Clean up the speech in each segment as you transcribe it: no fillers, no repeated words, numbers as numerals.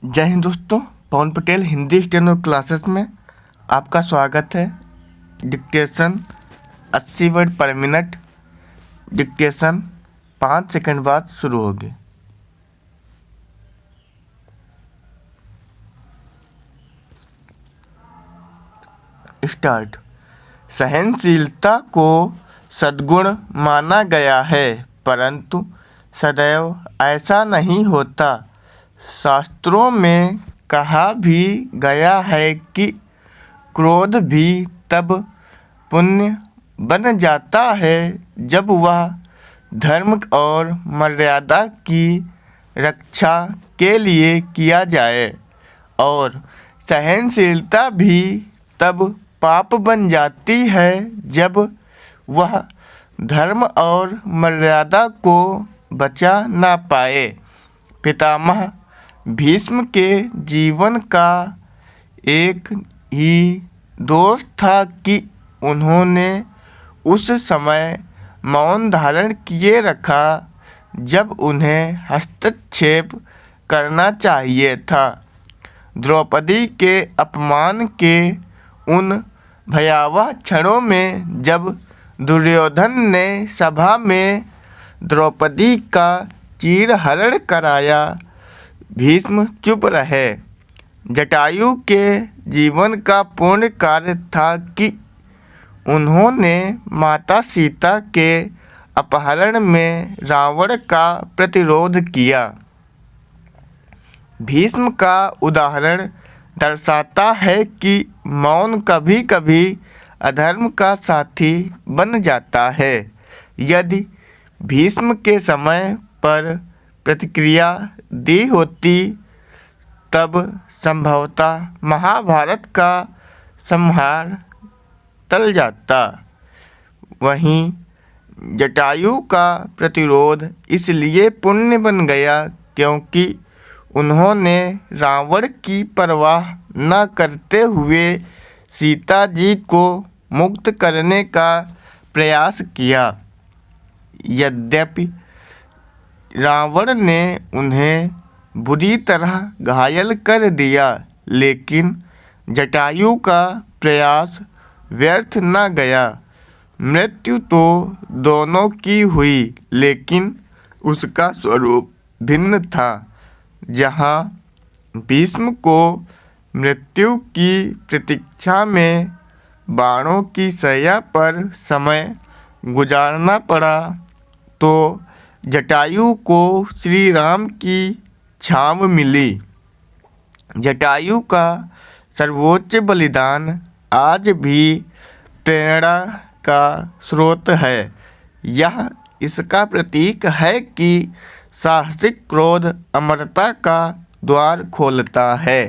जय हिंद दोस्तों। पवन Patel Hindi steno classes में आपका स्वागत है। डिक्टेशन 80 वर्ड पर मिनट। डिक्टेशन 5 सेकंड बाद शुरू होगी। स्टार्ट। सहनशीलता को सद्गुण माना गया है, परंतु सदैव ऐसा नहीं होता। शास्त्रों में कहा भी गया है कि क्रोध भी तब पुण्य बन जाता है जब वह धर्म और मर्यादा की रक्षा के लिए किया जाए, और सहनशीलता भी तब पाप बन जाती है जब वह धर्म और मर्यादा को बचा ना पाए। पितामह भीष्म के जीवन का एक ही दोष था कि उन्होंने उस समय मौन धारण किए रखा जब उन्हें हस्तक्षेप करना चाहिए था। द्रौपदी के अपमान के उन भयावह क्षणों में जब दुर्योधन ने सभा में द्रौपदी का चीरहरण कराया, भीष्म चुप रहे। जटायु के जीवन का पूर्ण कार्य था कि उन्होंने माता सीता के अपहरण में रावण का प्रतिरोध किया। भीष्म का उदाहरण दर्शाता है कि मौन कभी कभी अधर्म का साथी बन जाता है। यदि भीष्म के समय पर प्रतिक्रिया दी होती तब संभवतः महाभारत का संहार टल जाता। वहीं जटायु का प्रतिरोध इसलिए पुण्य बन गया क्योंकि उन्होंने रावण की परवाह न करते हुए सीता जी को मुक्त करने का प्रयास किया। यद्यपि रावण ने उन्हें बुरी तरह घायल कर दिया, लेकिन जटायु का प्रयास व्यर्थ न गया। मृत्यु तो दोनों की हुई, लेकिन उसका स्वरूप भिन्न था। जहाँ भीष्म को मृत्यु की प्रतीक्षा में बाणों की शैया पर समय गुजारना पड़ा, तो जटायु को श्री राम की छाँव मिली। जटायु का सर्वोच्च बलिदान आज भी प्रेरणा का स्रोत है। यह इसका प्रतीक है कि साहसिक क्रोध अमरता का द्वार खोलता है।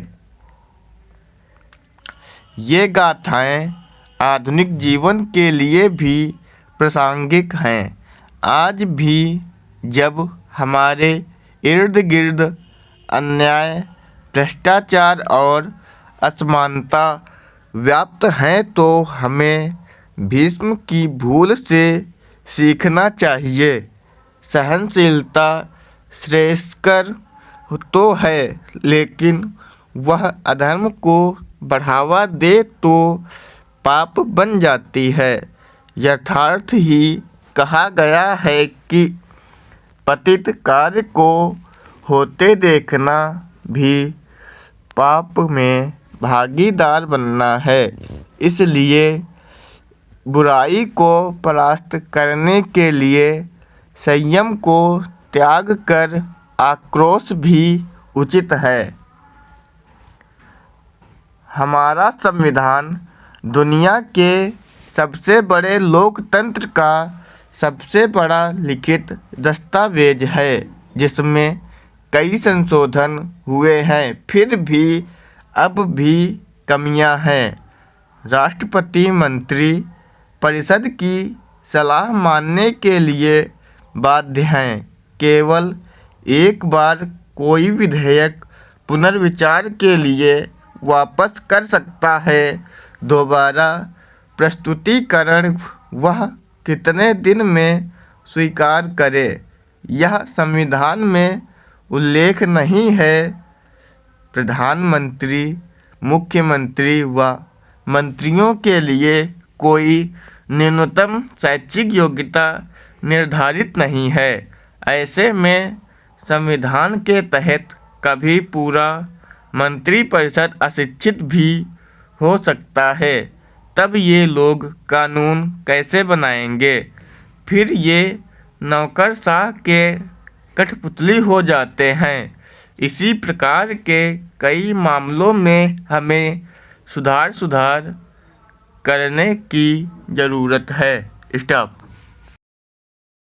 ये गाथाएं आधुनिक जीवन के लिए भी प्रासंगिक हैं। आज भी जब हमारे इर्द गिर्द अन्याय, भ्रष्टाचार और असमानता व्याप्त हैं, तो हमें भीष्म की भूल से सीखना चाहिए। सहनशीलता श्रेयस्कर तो है, लेकिन वह अधर्म को बढ़ावा दे तो पाप बन जाती है। यथार्थ ही कहा गया है कि पतित कार्य को होते देखना भी पाप में भागीदार बनना है। इसलिए बुराई को परास्त करने के लिए संयम को त्याग कर आक्रोश भी उचित है। हमारा संविधान दुनिया के सबसे बड़े लोकतंत्र का सबसे बड़ा लिखित दस्तावेज है, जिसमें कई संशोधन हुए हैं, फिर भी अब भी कमियां हैं। राष्ट्रपति मंत्री परिषद की सलाह मानने के लिए बाध्य हैं। केवल एक बार कोई विधेयक पुनर्विचार के लिए वापस कर सकता है। दोबारा प्रस्तुतिकरण वह कितने दिन में स्वीकार करे, यह संविधान में उल्लेख नहीं है। प्रधानमंत्री, मुख्यमंत्री व मंत्रियों के लिए कोई न्यूनतम शैक्षिक योग्यता निर्धारित नहीं है। ऐसे में संविधान के तहत कभी पूरा मंत्रिपरिषद अशिक्षित भी हो सकता है। तब ये लोग कानून कैसे बनाएंगे? फिर ये नौकरशाह के कठपुतली हो जाते हैं। इसी प्रकार के कई मामलों में हमें सुधार करने की ज़रूरत है। स्टॉप।